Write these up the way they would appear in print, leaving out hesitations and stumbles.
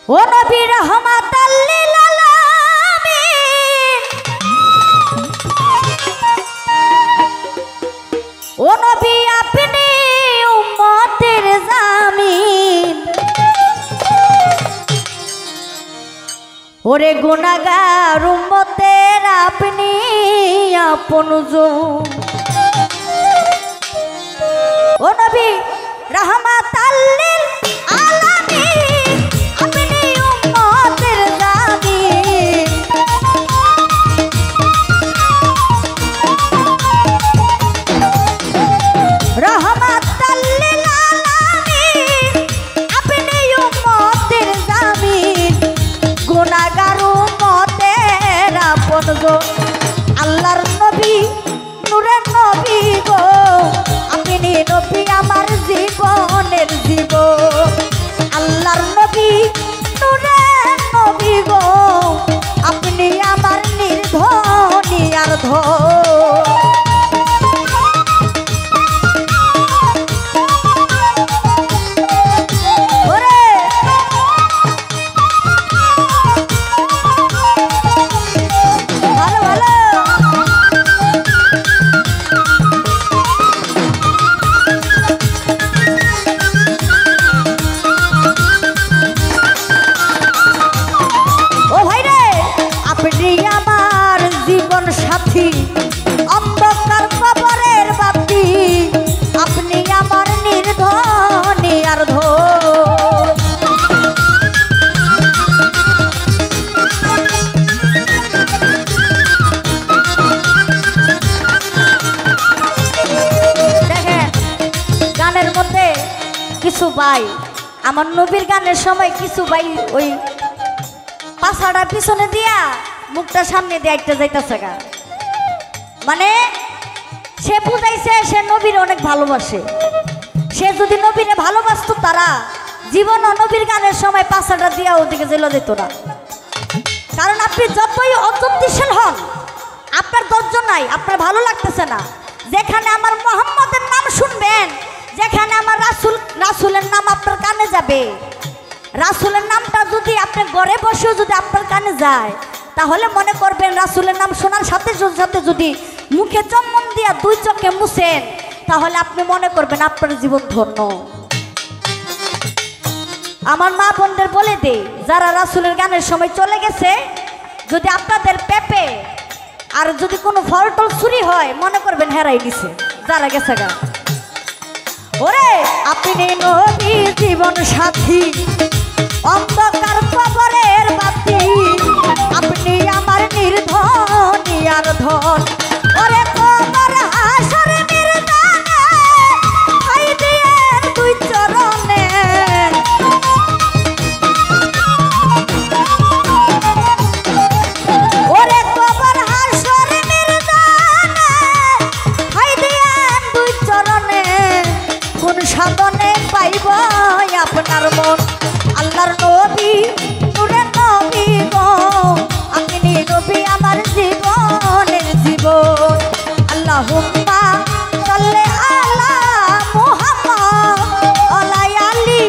ও নবী রাহমাতাল লিল আলামিন, ও নবী আপনি উম্মতের জামিন। ওরে গুনাহগার উম্মতের আপনি আপনজন। ও নবী রাহমাতাল লিল আলামিন, আপনি উম্মতের জামিন। রাহমাতাল লিল আলামিন, আপনি উম্মতের জামিন। গুনাহগার উম্মতের আপনজন। আল্লাহর নবী নূরের নবী গো, আপনি নবী আমার জীবনের জীবন। আল্লাহর নবী নূরের নবী গো, আপনি আমার নির্ধনী আর ধন। অন্ধকার কবরের বাতি, আপনি আমার নির্ধনী আর ধন। দেখেন গানের মধ্যে কিছু ভাই, আমার নবীর গানের সময় কিছু ভাই ওই পাছাটা পিছনে দিয়া মুখটা সামনে দিয়ে একটা যাইতেছে গা, মানে সে বুঝাইছে সে নবীর অনেক ভালোবাসে। সে যদি নবীরে ভালোবাসতো তারা জীবন ও নবীর গানের সময় পাছাটা দিয়া ওদিকে জেলা যেত না। কারণ আপনি যতই অযত্নশীল হন, আপনার ধৈর্য নাই, আপনার ভালো লাগতেছে না। যেখানে আমার মুহাম্মদের নাম শুনবেন, যেখানে আমার রাসূলের নাম আপনার কানে যাবে, রাসূলের নামটা যদি আপনি ঘরে বসেও যদি আপনার কানে যায়, তাহলে মনে করবেন রাসূলের নাম শোনার সাথে সাথে যদি মুখে চুম্বন দিয়া দুই চোখে মুছেন, তাহলে আপনি মনে করবেন আপনার জীবন ধন্য। আমার মা বোনদের বলে দেই, যারা রাসূলের গানের সময় চলে গেছে, যদি আপনাদের পেপে আর যদি কোনো ফল টল চুরি হয়, মনে করবেন হেরাই দিছে যারা গেছে গা। ওরে আপনি নবী জীবন সাথী, অন্ধকার কবরের বাতি, আপনি আমার নির্ধনী আর ধন। ওরে কবর হাসর নির্দানে, ঠাই দিয়েন দুই চরণে। ওরে কবর হাসর নির্দানে, ঠাই দিয়েন দুই চরণে। কোন সাধনে পাইব আপনার মন। আল্লাহর নবী নূরের নবী গো, আপনি নবী আমার জীবনের জীবন। আল্লাহুম্মা সাল্লি আলা মুহাম্মদ ওয়া আলি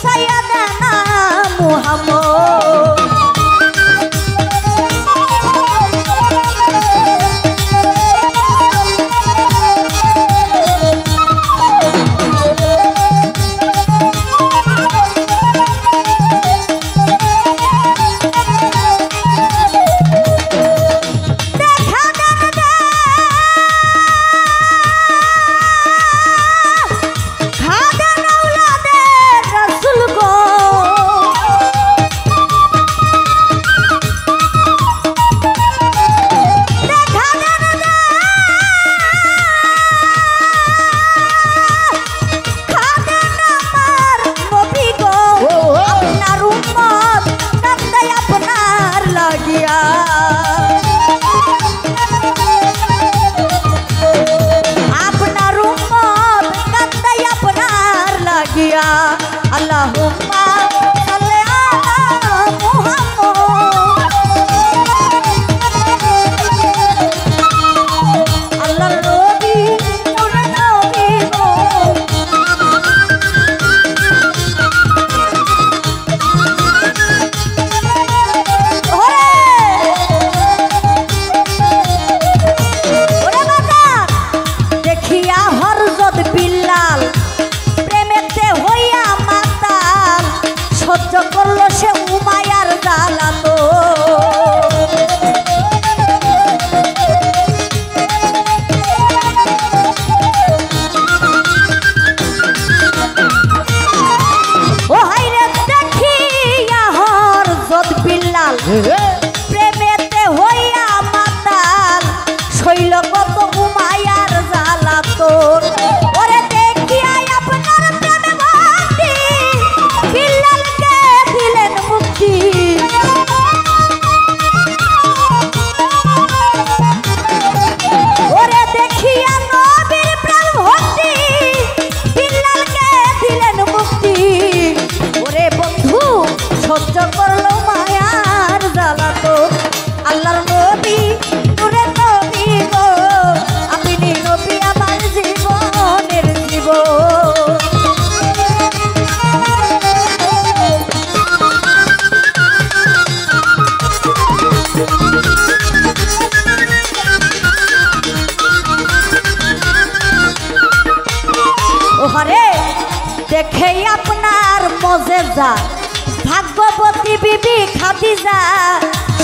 সাইয়্যিদানা মুহাম্মদ। প্রেমেতে হইয়া মাতাল শৈল কত উমায়ার জ্বালাতন ওরে দেখিয়া আপনার প্রেমে ভক্তি বিল্লালকে দিলেন মুক্তি ওরে দেখিয়া নবীর প্রেম ভক্তি বিল্লালকে দিলেন মুক্তি ওরে বন্ধু সহ্য করলো মায়ার জ্বালাতন আল্লাহর নবী নূরের নবী গো আপনি নবী আমার জীবনের জীবন ওহরে দেখে আপনার মজেজা ভাগ্যবতী বিবি খাদিজা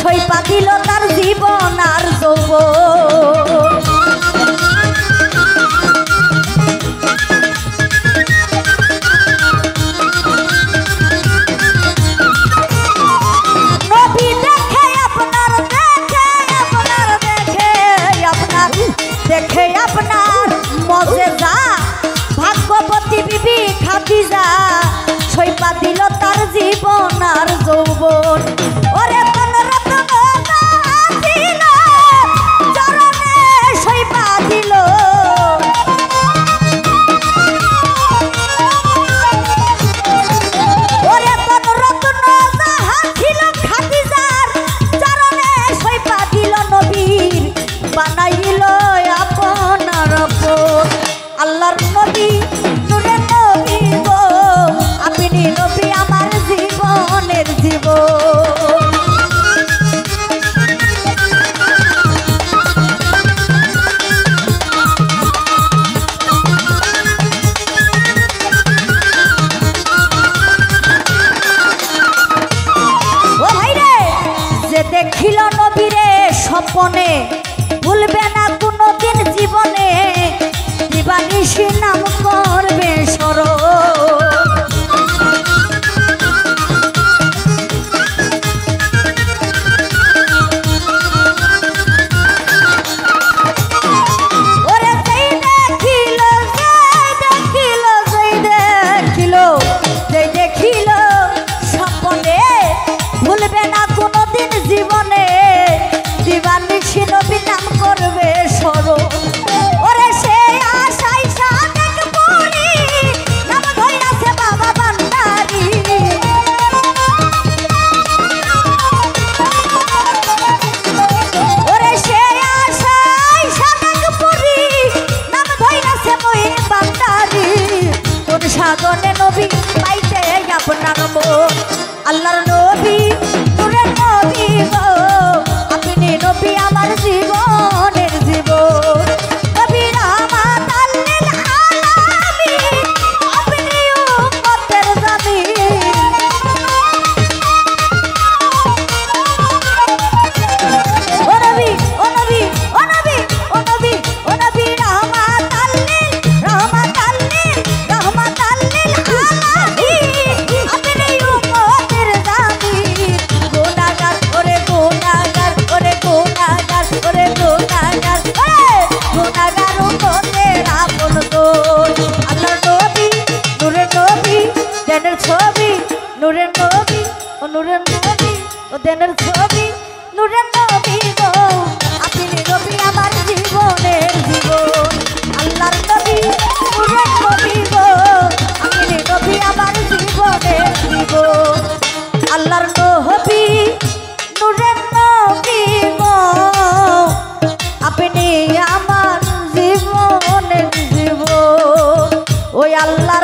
সইপা দিল তার জীবন আর যৌবন নবী দেখে আপনার মজেজা ভাগ্যবতী বিবি খাদিজা সইপা দিল তার জীবন আর যৌবন ওরে তন রতন দিল চরণে সইপা দিল ওরে তন রতন জাহান ছিল খাদিজার চরণে সইপা দিল নবীর বানাইল আপনার আপন আল্লাহর নবী নূরের নবী গো আপনি নবী আমার জীবনের জীবন ও ভাই রে যে দেখিল নবীরে স্বপ্নে ভুলবে না কোনোদিন জীবনে দিবানিশি নাম করবে স্মরণ ওরে যেই দেখিল স্বপ্নে ভুলবে না কোনোদিন জীবনে দিবানিশি নবী নাম করবে স্মরণ ওরে সে আশাই সাদেক পুরি নাম ধইরাছে বাবা বান্দারি ওরে সে আশাই সাদেক পুরি নাম ধইরাছে মই বান্দারি কোন সাধনে নবী পাইতে আপনার মন আল্লাহর নবী নূরের নবী গো আপনি নবী আমার জীবনের জীবন নবী রাহমাতাল লিল আলামিন আপনি উম্মতের জামিন ও নবী ও নবী ও নবী ও নবী ও নবী রাহমাতাল লিল আলামিন আপনি উম্মতের জামিন গুনাহগার ওরে গুনাহগার ওরে গুনাহগার ওরে গুনাহগার গুনাহগার উম্মতের আপন দোষ আল্লাহর নবী নূরের নবী দেনের ছবি নূরের নবী ও নূরের নবী ও দেনের ছবি নূরের নবী গো আপনি নবী আমার জীবনের জীবন আল্লাহর নবী নূরের নবী গো আপনি নবী আমার জীবনের জীবন আল্লাহর নবী নূরের নবী গো আপনি আমার জীবনের জীবন ওই আল্লাহ